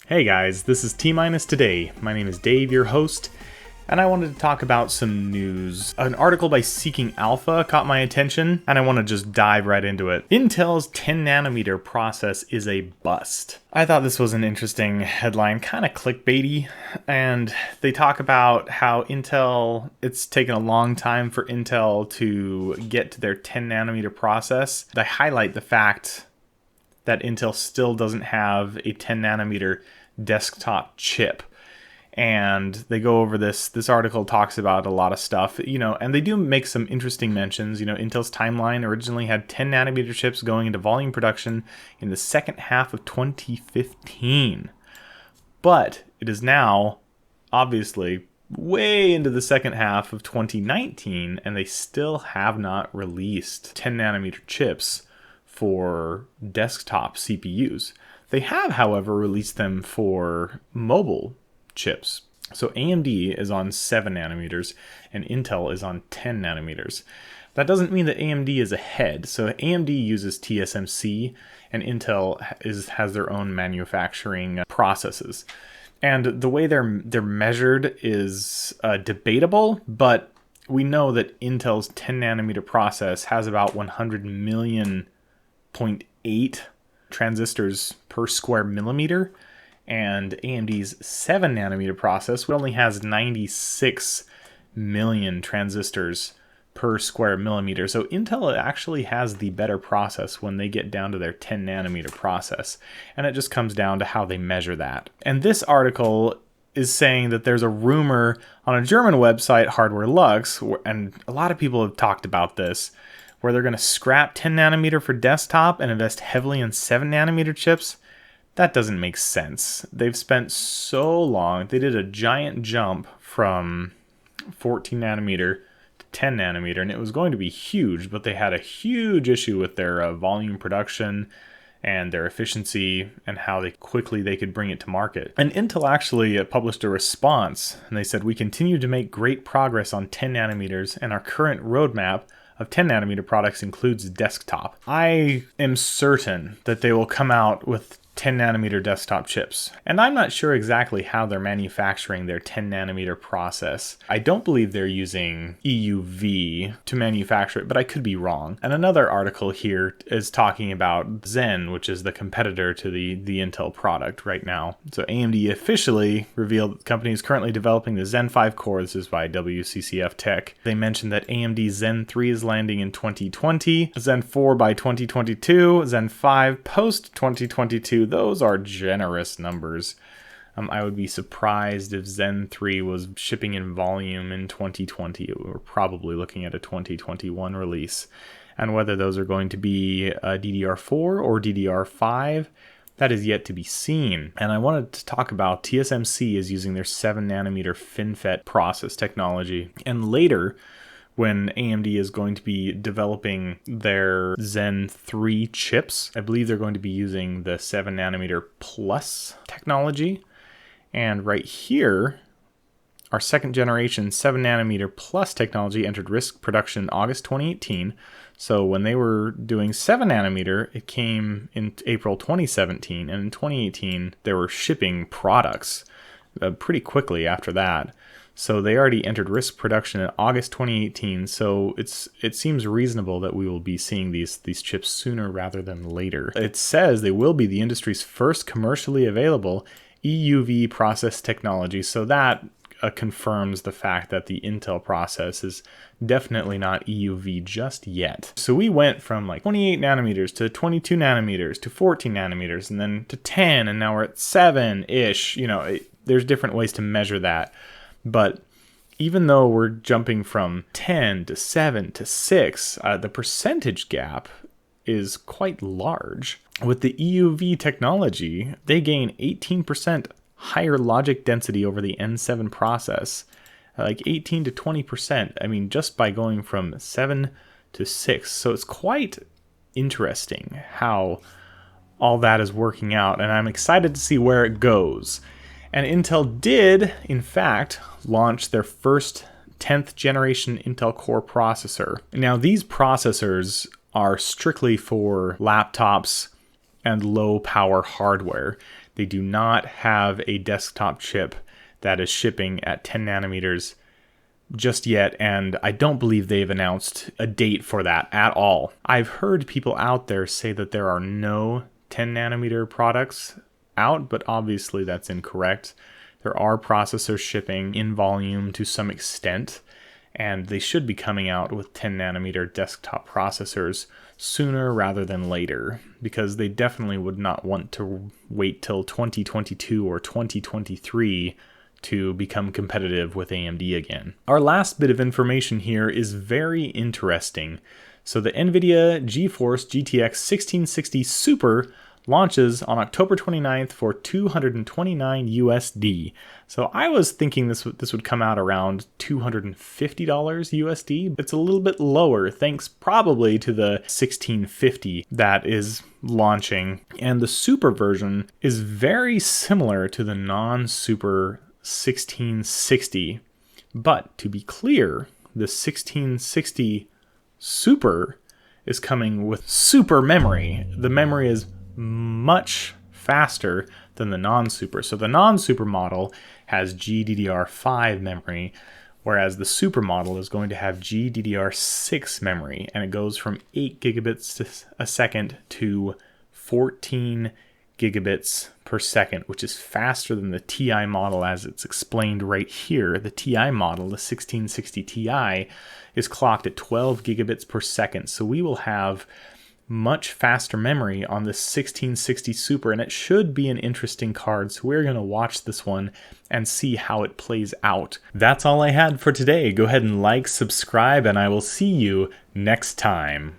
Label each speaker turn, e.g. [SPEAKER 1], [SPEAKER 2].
[SPEAKER 1] Hey guys, this is T-Minus Today. My name is Dave, your host, and I wanted to talk about some news. An article by Seeking Alpha caught my attention, and I want to just dive right into it. Intel's 10nm process is a bust. I thought this was an interesting headline, kind of clickbaity, and they talk about how it's taken a long time for Intel to get to their 10nm process. They highlight the fact that Intel still doesn't have a 10nm desktop chip. And they go over this. This article talks about a lot of stuff, and they do make some interesting mentions. Intel's timeline originally had 10nm chips going into volume production in the second half of 2015. But it is now, obviously, way into the second half of 2019, and they still have not released 10nm chips for desktop CPUs. They have, however, released them for mobile chips. So AMD is on 7nm and Intel is on 10nm. That doesn't mean that AMD is ahead. So AMD uses TSMC and Intel has their own manufacturing processes. And the way they're measured is debatable, but we know that Intel's 10nm process has about 100 million 0.8 transistors per square millimeter, and AMD's 7nm process only has 96 million transistors per square millimeter. So Intel actually has the better process when they get down to their 10nm process, and it just comes down to how they measure that. And this article is saying that there's a rumor on a German website, Hardware Lux, and a lot of people have talked about this, where they're going to scrap 10nm for desktop and invest heavily in 7nm chips. That doesn't make sense. They've spent so long. They did a giant jump from 14nm to 10nm, and it was going to be huge, but they had a huge issue with their volume production and their efficiency and how quickly they could bring it to market. And Intel actually published a response, and they said, "We continue to make great progress on 10nm, and our current roadmap of 10nm products includes desktop." I am certain that they will come out with 10nm desktop chips. And I'm not sure exactly how they're manufacturing their 10nm process. I don't believe they're using EUV to manufacture it, but I could be wrong. And another article here is talking about Zen, which is the competitor to the Intel product right now. So AMD officially revealed that the company is currently developing the Zen 5 core. This is by WCCF Tech. They mentioned that AMD Zen 3 is landing in 2020, Zen 4 by 2022, Zen 5 post 2022. Those are generous numbers. I would be surprised if Zen 3 was shipping in volume in 2020. We're probably looking at a 2021 release. And whether those are going to be DDR4 or DDR5, that is yet to be seen. And I wanted to talk about TSMC is using their 7nm FinFET process technology. And later, when AMD is going to be developing their Zen 3 chips, I believe they're going to be using the 7nm plus technology. And right here, our second generation 7nm plus technology entered risk production in August 2018. So when they were doing 7nm, it came in April 2017. And in 2018, they were shipping products pretty quickly after that. So they already entered risk production in August 2018. So it seems reasonable that we will be seeing these chips sooner rather than later. It says they will be the industry's first commercially available EUV process technology. So that confirms the fact that the Intel process is definitely not EUV just yet. So we went from like 28nm to 22nm to 14nm and then to 10, and now we're at 7-ish. There's different ways to measure that. But even though we're jumping from 10 to 7 to 6, the percentage gap is quite large. With the EUV technology, they gain 18% higher logic density over the N7 process, like 18 to 20%. I mean, just by going from 7 to 6. So it's quite interesting how all that is working out, and I'm excited to see where it goes. And Intel did, in fact, launch their first 10th generation Intel Core processor. Now, these processors are strictly for laptops and low power hardware. They do not have a desktop chip that is shipping at 10 nanometers just yet, and I don't believe they've announced a date for that at all. I've heard people out there say that there are no 10 nanometer products out, but obviously that's incorrect. There are processors shipping in volume to some extent, and they should be coming out with 10 nanometer desktop processors sooner rather than later, because they definitely would not want to wait till 2022 or 2023 to become competitive with AMD again. Our last bit of information here is very interesting. So the Nvidia GeForce GTX 1660 Super launches on October 29th for $229 USD. So I was thinking this would come out around $250 USD. It's a little bit lower, thanks probably to the 1650 that is launching. And the Super version is very similar to the non-Super 1660. But to be clear, the 1660 Super is coming with super memory. The memory is much faster than the non-super. So the non-super model has GDDR5 memory, whereas the super model is going to have GDDR6 memory, and it goes from 8 gigabits a second to 14 gigabits per second, which is faster than the TI model as it's explained right here. The TI model, the 1660 Ti, is clocked at 12 gigabits per second. So we will have much faster memory on this 1660 Super, and it should be an interesting card, so we're going to watch this one and see how it plays out. That's all I had for today. Go ahead and like, subscribe, and I will see you next time.